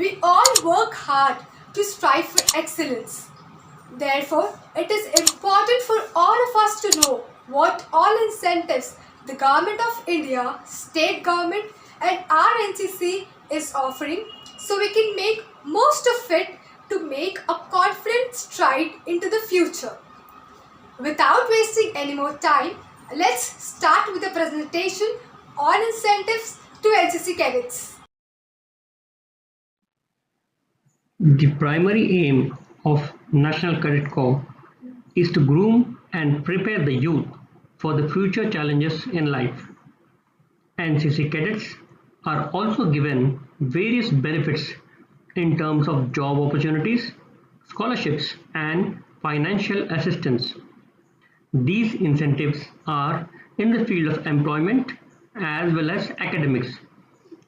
We all work hard to strive for excellence. Therefore, it is important for all of us to know what all incentives the Government of India, State Government and our NCC is offering so we can make most of it to make a confident stride into the future. Without wasting any more time, let's start with a presentation on incentives to NCC cadets. The primary aim of National Cadet Corps is to groom and prepare the youth for the future challenges in life. NCC cadets are also given various benefits in terms of job opportunities, scholarships, and financial assistance. These incentives are in the field of employment as well as academics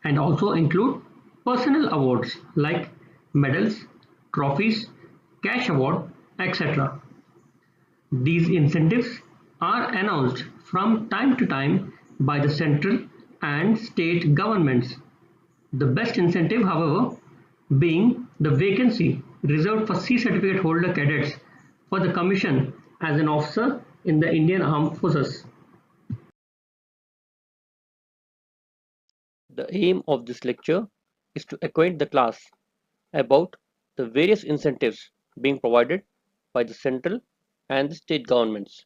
and also include personal awards like medals, trophies, cash award, etc. These incentives are announced from time to time by the central and state governments. The best incentive, however, being the vacancy reserved for C certificate holder cadets for the commission as an officer in the Indian Armed Forces. The aim of this lecture is to acquaint the class about the various incentives being provided by the central and the state governments.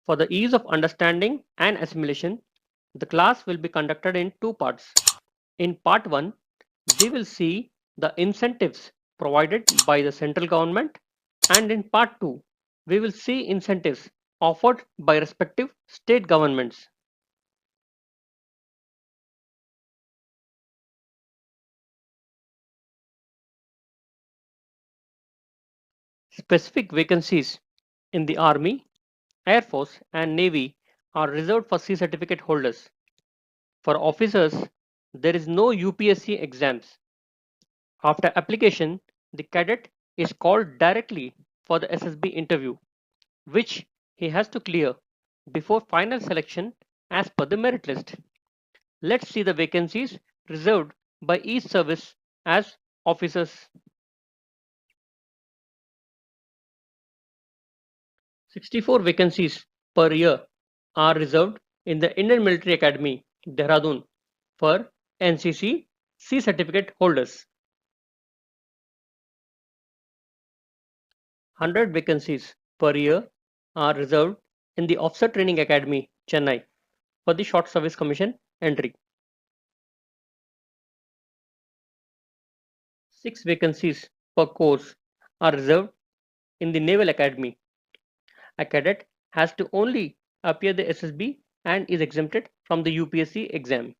For the ease of understanding and assimilation, the class will be conducted in two parts. In part 1, we will see the incentives provided by the central government, and in part 2, we will see incentives offered by respective state governments. Specific vacancies in the Army, Air Force and Navy are reserved for C certificate holders. For officers, there is no UPSC exams. After application, the cadet is called directly for the SSB interview, which he has to clear before final selection as per the merit list. Let's see the vacancies reserved by each service as officers. 64 vacancies per year are reserved in the Indian Military Academy, Dehradun, for NCC C certificate holders. 100 vacancies per year are reserved in the Officer Training Academy, Chennai, for the Short Service Commission entry. 6 vacancies per course are reserved in the Naval Academy. A cadet has to only appear the SSB and is exempted from the UPSC exam.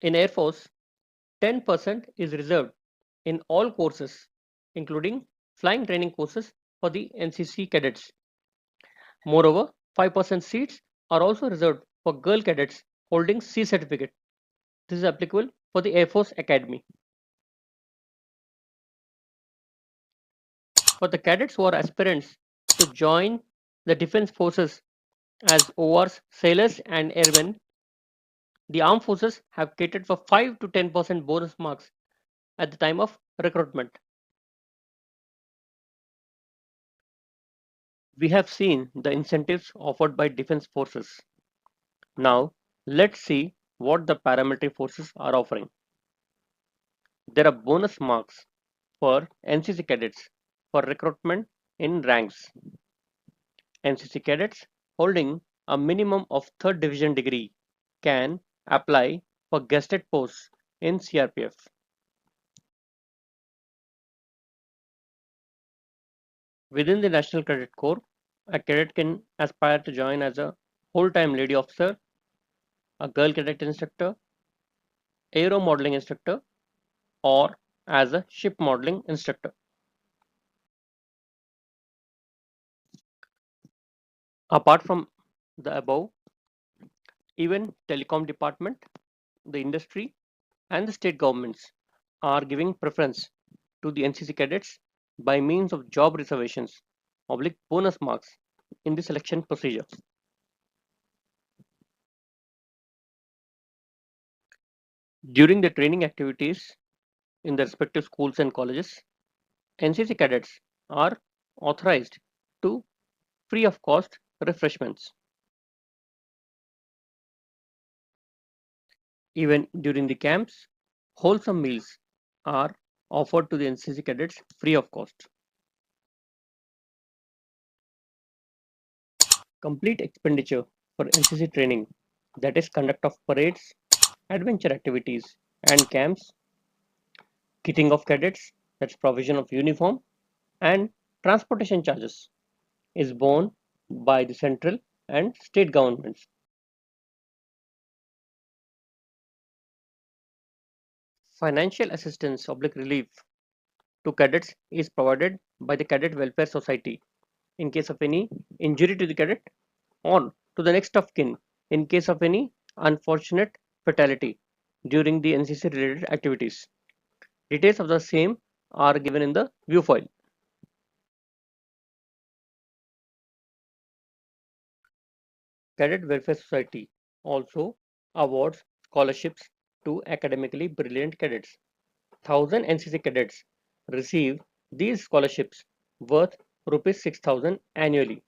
In Air Force, 10% is reserved in all courses, including flying training courses for the NCC cadets. Moreover, 5% seats are also reserved for girl cadets holding C certificate. This is applicable for the Air Force Academy. For the cadets who are aspirants to join the defense forces as ORs, sailors and airmen, the armed forces have catered for 5 to 10% bonus marks at the time of recruitment. We have seen the incentives offered by defense forces. Now, let's see what the paramilitary forces are offering. There are bonus marks for NCC cadets for recruitment in ranks. NCC cadets holding a minimum of 3rd division degree can apply for guested posts in CRPF. Within the National Cadet Corps, a cadet can aspire to join as a whole-time lady officer, a girl cadet instructor, aero modeling instructor, or as a ship modeling instructor. Apart from the above, even telecom department, the industry, and the state governments are giving preference to the NCC cadets by means of job reservations, oblique bonus marks in the selection procedure. During the training activities in the respective schools and colleges, NCC cadets are authorized to free of cost refreshments. Even during the camps, wholesome meals are offered to the NCC cadets free of cost. Complete expenditure for NCC training, that is conduct of parades, adventure activities and camps, kitting of cadets, that's provision of uniform, and transportation charges is borne by the central and state governments. Financial assistance oblique relief to cadets is provided by the Cadet Welfare Society in case of any injury to the cadet or to the next of kin in case of any unfortunate fatality during the NCC related activities. Details of the same are given in the view file. Cadet Welfare Society also awards scholarships to academically brilliant cadets. 1,000 NCC cadets receive these scholarships worth rupees 6,000 annually.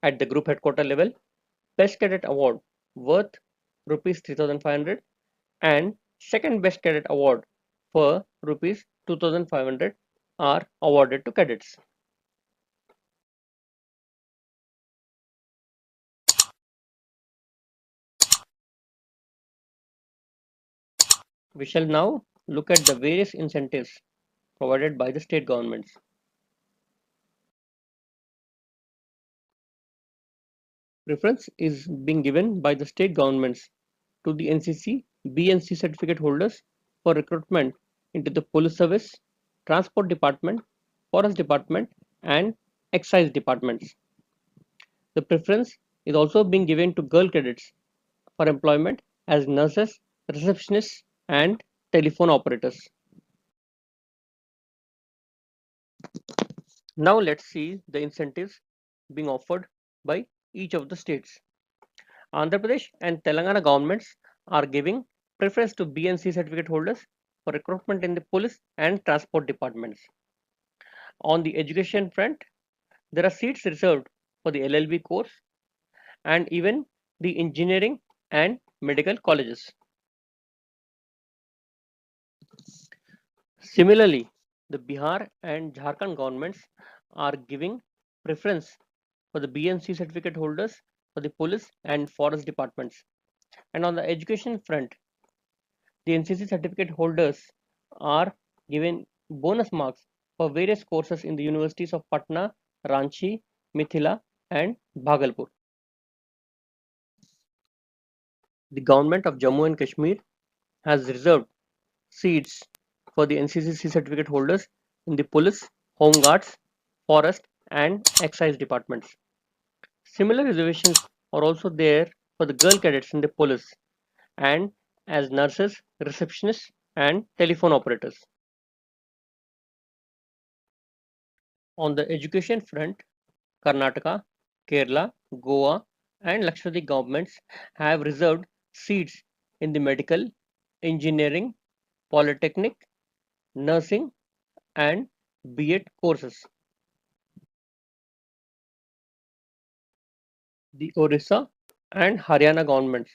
At the group headquarter level, Best Cadet Award worth rupees 3,500 and Second Best Cadet Award for rupees 2,500 are awarded to cadets. We shall now look at the various incentives provided by the state governments. Preference is being given by the state governments to the NCC BNC certificate holders for recruitment into the police service, transport department, forest department, and excise departments. The preference is also being given to girl cadets for employment as nurses, receptionists, and telephone operators. Now let's see the incentives being offered by each of the states. Andhra Pradesh and Telangana governments are giving preference to BNC certificate holders for recruitment in the police and transport departments. On the education front, there are seats reserved for the LLB course and even the engineering and medical colleges. Similarly, the Bihar and Jharkhand governments are giving preference for the BNC certificate holders for the police and forest departments. And on the education front, the NCC certificate holders are given bonus marks for various courses in the universities of Patna, Ranchi, Mithila, and Bhagalpur. The government of Jammu and Kashmir has reserved seats for the NCC certificate holders in the police, home guards, forest, and excise departments. Similar reservations are also there for the girl cadets in the police and as nurses, receptionists, and telephone operators. On the education front, Karnataka, Kerala, Goa, and Lakshadweep governments have reserved seats in the medical, engineering, polytechnic, nursing, and B.Ed courses. The Orissa and Haryana governments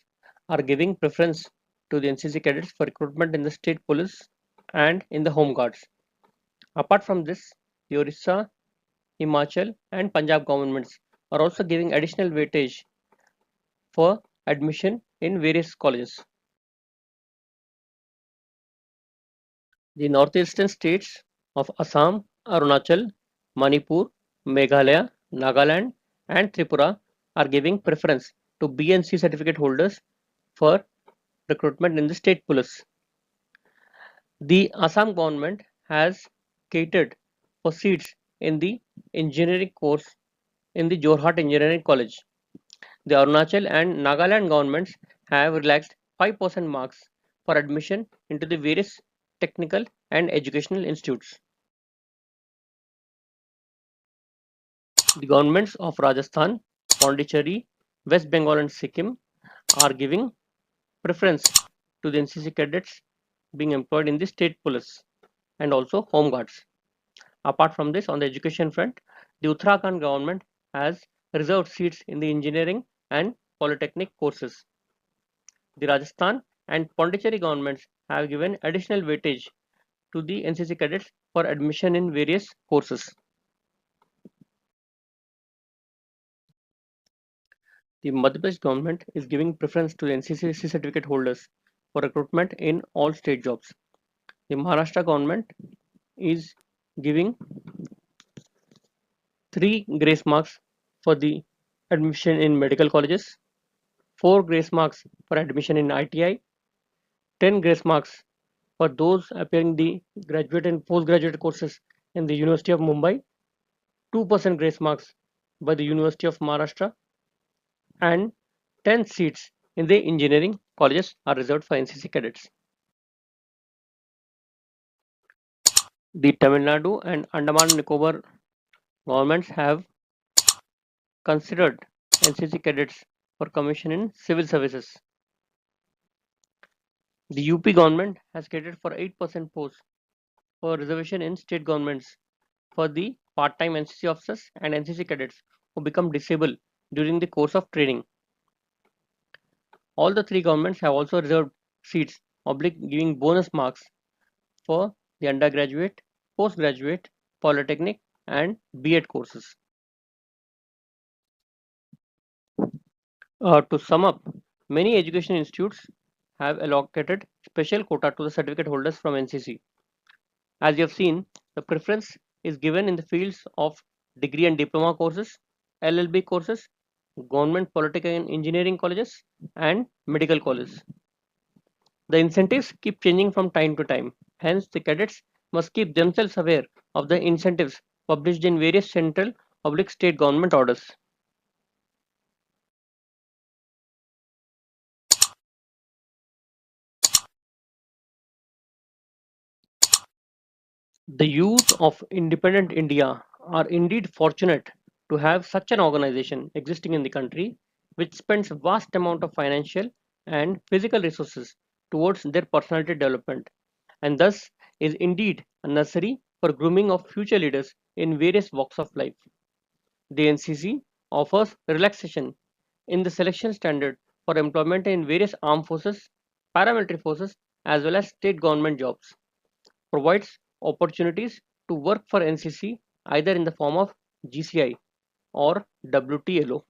are giving preference to the NCC cadets for recruitment in the state police and in the home guards. Apart from this, the Orissa, Himachal, and Punjab governments are also giving additional weightage for admission in various colleges. The northeastern states of Assam, Arunachal, Manipur, Meghalaya, Nagaland, and Tripura are giving preference to BNC certificate holders for recruitment in the state police. The Assam government has catered for seats in the engineering course in the Jorhat Engineering College. The Arunachal and Nagaland governments have relaxed 5% marks for admission into the various technical and educational institutes. The governments of Rajasthan, Pondicherry, West Bengal, and Sikkim are giving preference to the NCC cadets being employed in the state police and also home guards. Apart from this, on the education front, the Uttarakhand government has reserved seats in the engineering and polytechnic courses. The Rajasthan and Pondicherry governments have given additional weightage to the NCC cadets for admission in various courses. The Madhya Pradesh government is giving preference to the NCC certificate holders for recruitment in all state jobs. The Maharashtra government is giving 3 grace marks for the admission in medical colleges, 4 grace marks for admission in ITI, 10 grace marks for those appearing the graduate and postgraduate courses in the University of Mumbai, 2% grace marks by the University of Maharashtra, and 10 seats in the engineering colleges are reserved for NCC cadets. The Tamil Nadu and Andaman and Nicobar governments have considered NCC cadets for commission in civil services. The UP government has catered for 8% posts for reservation in state governments for the part-time NCC officers and NCC cadets who become disabled during the course of training. All the 3 governments have also reserved seats, giving bonus marks for the undergraduate, postgraduate, polytechnic, and B.Ed courses. To sum up, many education institutes have allocated special quota to the certificate holders from NCC. As you have seen, the preference is given in the fields of degree and diploma courses, LLB courses, government political and engineering colleges, and medical colleges. The incentives keep changing from time to time. Hence, the cadets must keep themselves aware of the incentives published in various central public state government orders. The youth of independent India are indeed fortunate to have such an organization existing in the country which spends a vast amount of financial and physical resources towards their personality development and thus is indeed a nursery for grooming of future leaders in various walks of life. The NCC offers relaxation in the selection standard for employment in various armed forces, paramilitary forces, as well as state government jobs, provides opportunities to work for NCC either in the form of GCI or WTLO.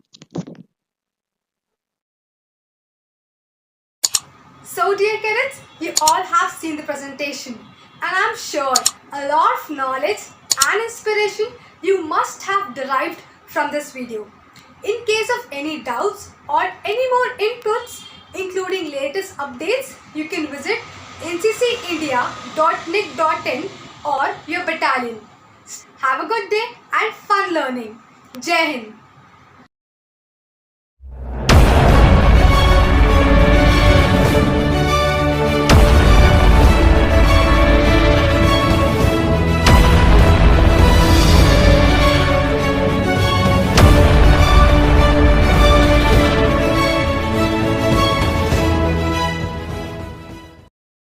So, dear cadets, you all have seen the presentation, and I'm sure a lot of knowledge and inspiration you must have derived from this video. In case of any doubts or any more inputs, including latest updates, you can visit nccindia.nic.in or your battalion. Have a good day and fun learning. Jai Hind.